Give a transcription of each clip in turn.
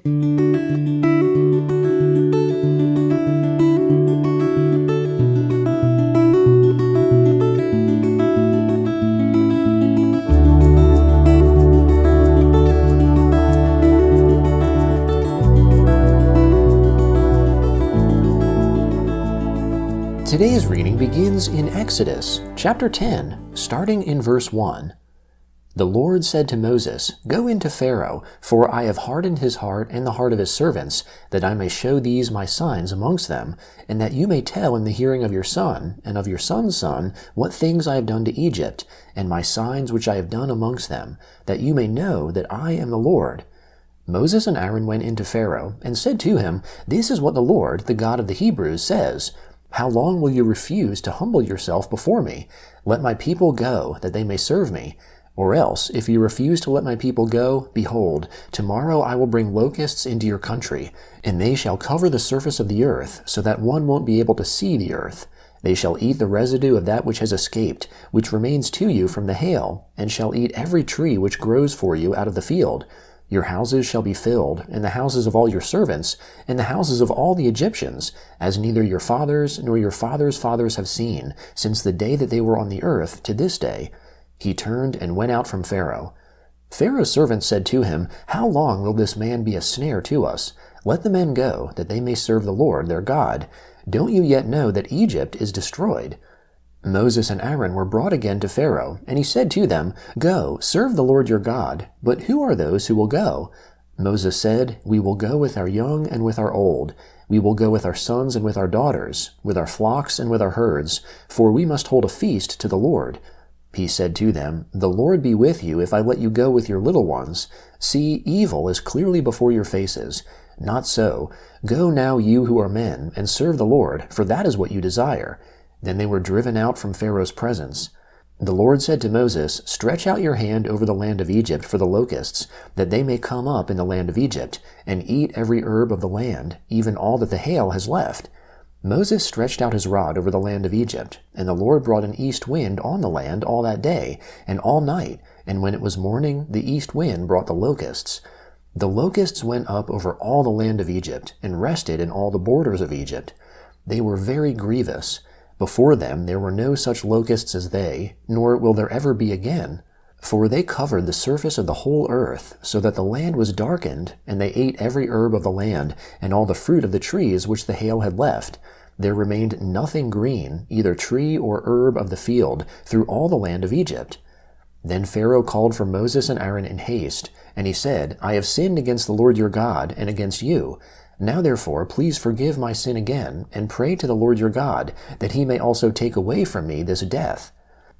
Today's reading begins in Exodus, chapter 10, starting in verse 1. The Lord said to Moses, "Go into Pharaoh, for I have hardened his heart and the heart of his servants, that I may show these my signs amongst them, and that you may tell in the hearing of your son, and of your son's son, what things I have done to Egypt, and my signs which I have done amongst them, that you may know that I am the Lord." Moses and Aaron went into Pharaoh, and said to him, "This is what the Lord, the God of the Hebrews, says, How long will you refuse to humble yourself before me? Let my people go, that they may serve me. Or else, if you refuse to let my people go, behold, tomorrow I will bring locusts into your country, and they shall cover the surface of the earth, so that one won't be able to see the earth. They shall eat the residue of that which has escaped, which remains to you from the hail, and shall eat every tree which grows for you out of the field. Your houses shall be filled, and the houses of all your servants, and the houses of all the Egyptians, as neither your fathers nor your fathers' fathers have seen, since the day that they were on the earth to this day." He turned and went out from Pharaoh. Pharaoh's servants said to him, "How long will this man be a snare to us? Let the men go, that they may serve the Lord their God. Don't you yet know that Egypt is destroyed?" Moses and Aaron were brought again to Pharaoh, and he said to them, "Go, serve the Lord your God. But who are those who will go?" Moses said, "We will go with our young and with our old. We will go with our sons and with our daughters, with our flocks and with our herds, for we must hold a feast to the Lord." He said to them, "The Lord be with you if I let you go with your little ones. See, evil is clearly before your faces. Not so. Go now, you who are men, and serve the Lord, for that is what you desire." Then they were driven out from Pharaoh's presence. The Lord said to Moses, "Stretch out your hand over the land of Egypt for the locusts, that they may come up in the land of Egypt, and eat every herb of the land, even all that the hail has left." Moses stretched out his rod over the land of Egypt, and the Lord brought an east wind on the land all that day, and all night, and when it was morning, the east wind brought the locusts. The locusts went up over all the land of Egypt, and rested in all the borders of Egypt. They were very grievous. Before them there were no such locusts as they, nor will there ever be again. For they covered the surface of the whole earth, so that the land was darkened, and they ate every herb of the land, and all the fruit of the trees which the hail had left. There remained nothing green, either tree or herb of the field, through all the land of Egypt. Then Pharaoh called for Moses and Aaron in haste, and he said, "I have sinned against the Lord your God, and against you. Now therefore please forgive my sin again, and pray to the Lord your God, that he may also take away from me this death."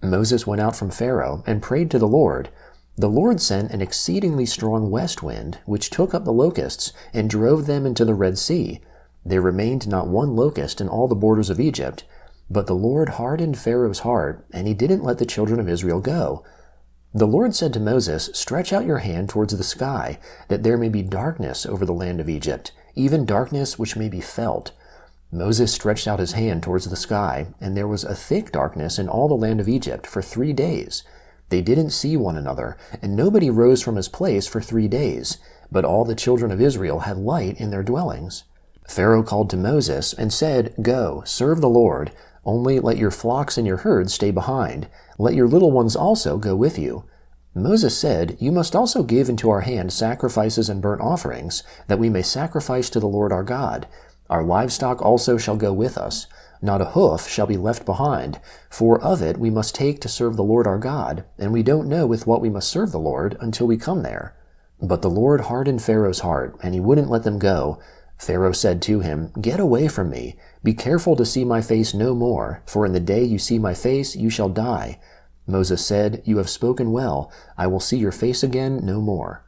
Moses went out from Pharaoh, and prayed to the Lord. The Lord sent an exceedingly strong west wind, which took up the locusts, and drove them into the Red Sea. There remained not one locust in all the borders of Egypt. But the Lord hardened Pharaoh's heart, and he didn't let the children of Israel go. The Lord said to Moses, "Stretch out your hand towards the sky, that there may be darkness over the land of Egypt, even darkness which may be felt." Moses stretched out his hand towards the sky, and there was a thick darkness in all the land of Egypt for 3 days. They didn't see one another, and nobody rose from his place for 3 days, but all the children of Israel had light in their dwellings. Pharaoh called to Moses and said, "Go, serve the Lord, only let your flocks and your herds stay behind. Let your little ones also go with you." Moses said, "You must also give into our hand sacrifices and burnt offerings, that we may sacrifice to the Lord our God. Our livestock also shall go with us. Not a hoof shall be left behind, for of it we must take to serve the Lord our God, and we don't know with what we must serve the Lord until we come there." But the Lord hardened Pharaoh's heart, and he wouldn't let them go. Pharaoh said to him, "Get away from me. Be careful to see my face no more, for in the day you see my face you shall die." Moses said, "You have spoken well. I will see your face again no more."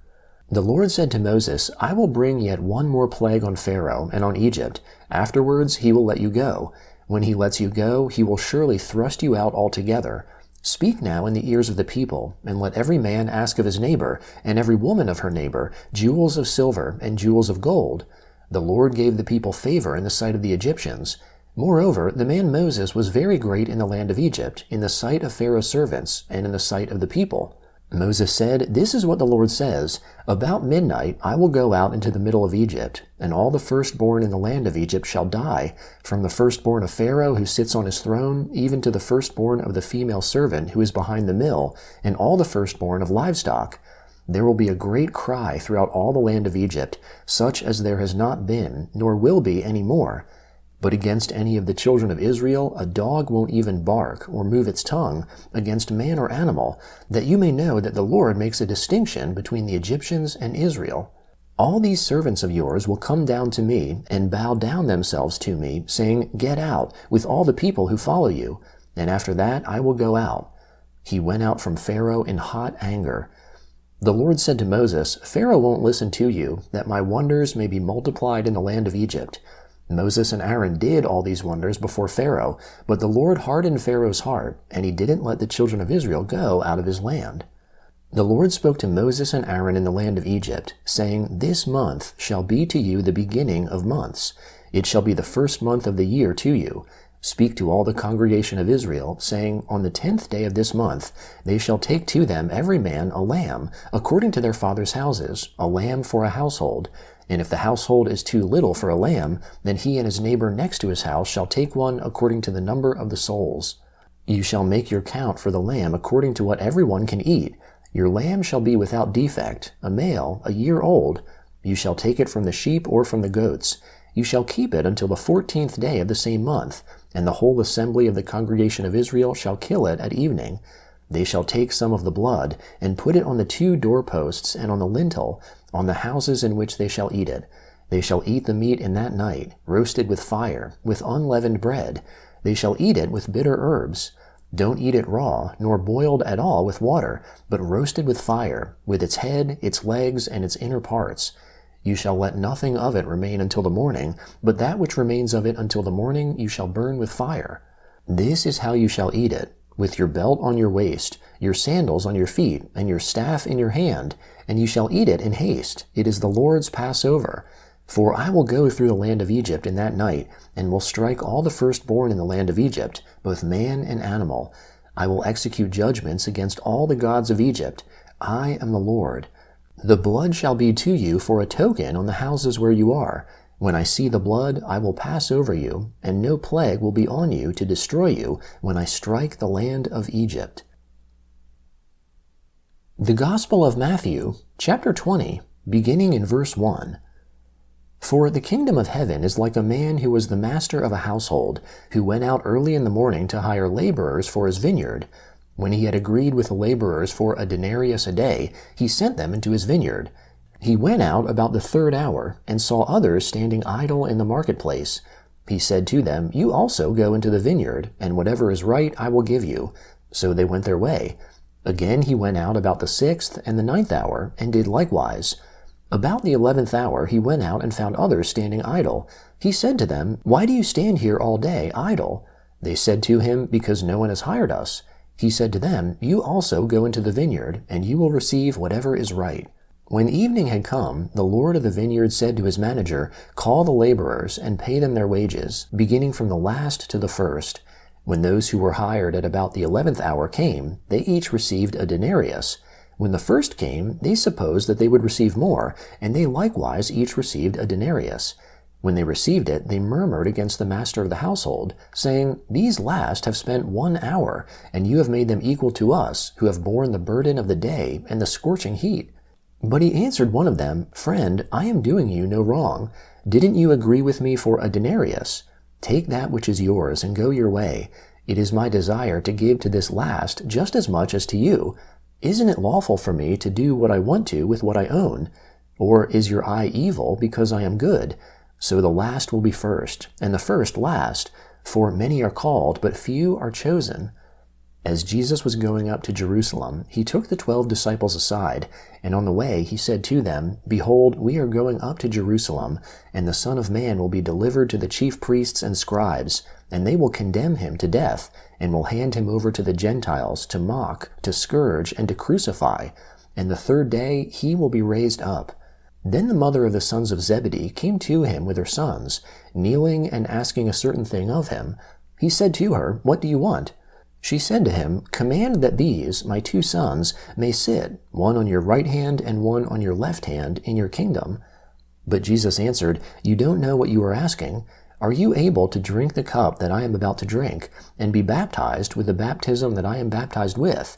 The Lord said to Moses, "I will bring yet one more plague on Pharaoh and on Egypt. Afterwards he will let you go. When he lets you go, he will surely thrust you out altogether. Speak now in the ears of the people, and let every man ask of his neighbor, and every woman of her neighbor, jewels of silver and jewels of gold." The Lord gave the people favor in the sight of the Egyptians. Moreover, the man Moses was very great in the land of Egypt, in the sight of Pharaoh's servants, and in the sight of the people. Moses said, "This is what the Lord says, about midnight I will go out into the middle of Egypt, and all the firstborn in the land of Egypt shall die, from the firstborn of Pharaoh who sits on his throne, even to the firstborn of the female servant who is behind the mill, and all the firstborn of livestock. There will be a great cry throughout all the land of Egypt, such as there has not been, nor will be any more. But against any of the children of Israel a dog won't even bark or move its tongue against man or animal, that you may know that the Lord makes a distinction between the Egyptians and Israel. All these servants of yours will come down to me and bow down themselves to me, saying, 'Get out, with all the people who follow you,' and after that I will go out." He went out from Pharaoh in hot anger. The Lord said to Moses, "Pharaoh won't listen to you, that my wonders may be multiplied in the land of Egypt." Moses and Aaron did all these wonders before Pharaoh, but the Lord hardened Pharaoh's heart, and he didn't let the children of Israel go out of his land. The Lord spoke to Moses and Aaron in the land of Egypt, saying, "This month shall be to you the beginning of months. It shall be the first month of the year to you. Speak to all the congregation of Israel, saying, On the 10th day of this month they shall take to them every man a lamb, according to their fathers' houses, a lamb for a household. And if the household is too little for a lamb, then he and his neighbor next to his house shall take one according to the number of the souls. You shall make your count for the lamb according to what everyone can eat. Your lamb shall be without defect, a male, a year old. You shall take it from the sheep or from the goats. You shall keep it until the 14th day of the same month, and the whole assembly of the congregation of Israel shall kill it at evening. They shall take some of the blood, and put it on the 2 doorposts and on the lintel, on the houses in which they shall eat it. They shall eat the meat in that night, roasted with fire, with unleavened bread. They shall eat it with bitter herbs. Don't eat it raw, nor boiled at all with water, but roasted with fire, with its head, its legs, and its inner parts. You shall let nothing of it remain until the morning, but that which remains of it until the morning you shall burn with fire. This is how you shall eat it, with your belt on your waist, your sandals on your feet, and your staff in your hand, and you shall eat it in haste. It is the Lord's Passover. For I will go through the land of Egypt in that night, and will strike all the firstborn in the land of Egypt, both man and animal. I will execute judgments against all the gods of Egypt. I am the Lord. The blood shall be to you for a token on the houses where you are. When I see the blood, I will pass over you, and no plague will be on you to destroy you when I strike the land of Egypt. The Gospel of Matthew, chapter 20, beginning in verse 1. For the kingdom of heaven is like a man who was the master of a household, who went out early in the morning to hire laborers for his vineyard. When he had agreed with the laborers for a denarius a day, he sent them into his vineyard. He went out about the 3rd hour, and saw others standing idle in the marketplace. He said to them, You also go into the vineyard, and whatever is right I will give you. So they went their way. Again he went out about the 6th and the 9th hour, and did likewise. About the 11th hour he went out and found others standing idle. He said to them, Why do you stand here all day idle? They said to him, Because no one has hired us. He said to them, You also go into the vineyard, and you will receive whatever is right. When evening had come, the Lord of the vineyard said to his manager, Call the laborers and pay them their wages, beginning from the last to the first. When those who were hired at about the 11th hour came, they each received a denarius. When the first came, they supposed that they would receive more, and they likewise each received a denarius. When they received it, they murmured against the master of the household, saying, These last have spent 1 hour, and you have made them equal to us, who have borne the burden of the day and the scorching heat. But he answered one of them, Friend, I am doing you no wrong. Didn't you agree with me for a denarius? Take that which is yours and go your way. It is my desire to give to this last just as much as to you. Isn't it lawful for me to do what I want to with what I own? Or is your eye evil because I am good? So the last will be first, and the first last, for many are called, but few are chosen. As Jesus was going up to Jerusalem, he took the 12 disciples aside, and on the way he said to them, Behold, we are going up to Jerusalem, and the Son of Man will be delivered to the chief priests and scribes, and they will condemn him to death, and will hand him over to the Gentiles to mock, to scourge, and to crucify, and the 3rd day he will be raised up. Then the mother of the sons of Zebedee came to him with her sons, kneeling and asking a certain thing of him. He said to her, What do you want? She said to him, Command that these, my 2 sons, may sit, one on your right hand and one on your left hand, in your kingdom. But Jesus answered, You don't know what you are asking. Are you able to drink the cup that I am about to drink, and be baptized with the baptism that I am baptized with?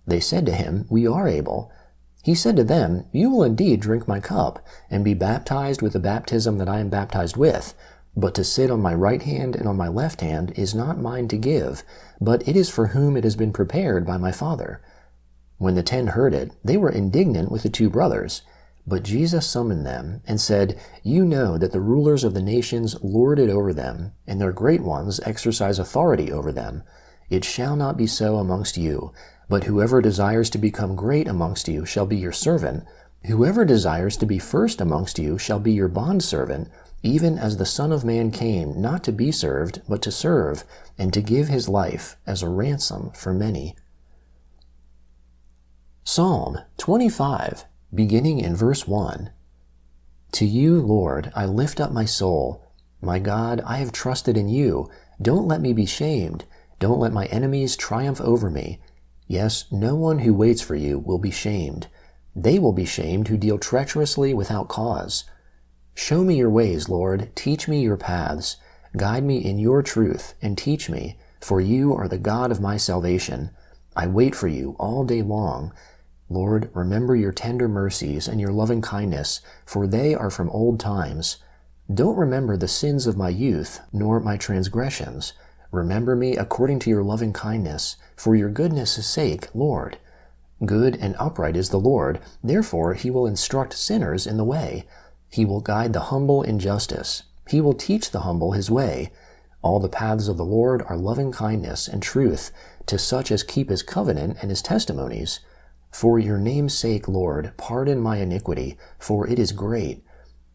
They said to him, We are able. He said to them, You will indeed drink my cup, and be baptized with the baptism that I am baptized with. But to sit on my right hand and on my left hand is not mine to give, but it is for whom it has been prepared by my Father. When the 10 heard it, they were indignant with the 2 brothers. But Jesus summoned them and said, You know that the rulers of the nations lord it over them, and their great ones exercise authority over them. It shall not be so amongst you, but whoever desires to become great amongst you shall be your servant. Whoever desires to be first amongst you shall be your bondservant, even as the Son of Man came not to be served, but to serve, and to give his life as a ransom for many. Psalm 25, beginning in verse 1. To you, Lord, I lift up my soul. My God, I have trusted in you. Don't let me be shamed. Don't let my enemies triumph over me. Yes, no one who waits for you will be shamed. They will be shamed who deal treacherously without cause. Show me your ways, Lord. Teach me your paths. Guide me in your truth and teach me, for you are the God of my salvation. I wait for you all day long. Lord, remember your tender mercies and your loving kindness, for they are from old times. Don't remember the sins of my youth, nor my transgressions. Remember me according to your loving kindness, for your goodness' sake, Lord. Good and upright is the Lord, therefore he will instruct sinners in the way. He will guide the humble in justice. He will teach the humble his way. All the paths of the Lord are loving kindness and truth to such as keep his covenant and his testimonies. For your name's sake, Lord, pardon my iniquity, for it is great.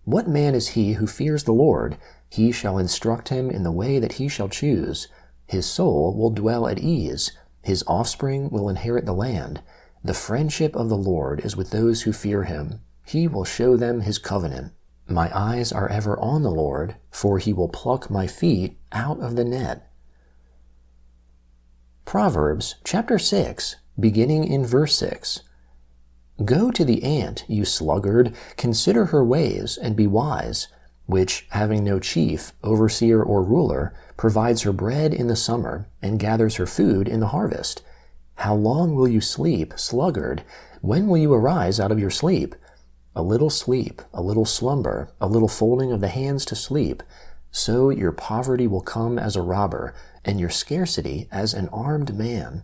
What man is he who fears the Lord? He shall instruct him in the way that he shall choose. His soul will dwell at ease. His offspring will inherit the land. The friendship of the Lord is with those who fear him. He will show them his covenant. My eyes are ever on the Lord, for he will pluck my feet out of the net. Proverbs chapter 6, beginning in verse 6. Go to the ant, you sluggard, consider her ways, and be wise, which, having no chief, overseer, or ruler, provides her bread in the summer, and gathers her food in the harvest. How long will you sleep, sluggard? When will you arise out of your sleep? A little sleep, a little slumber, a little folding of the hands to sleep. So your poverty will come as a robber, and your scarcity as an armed man.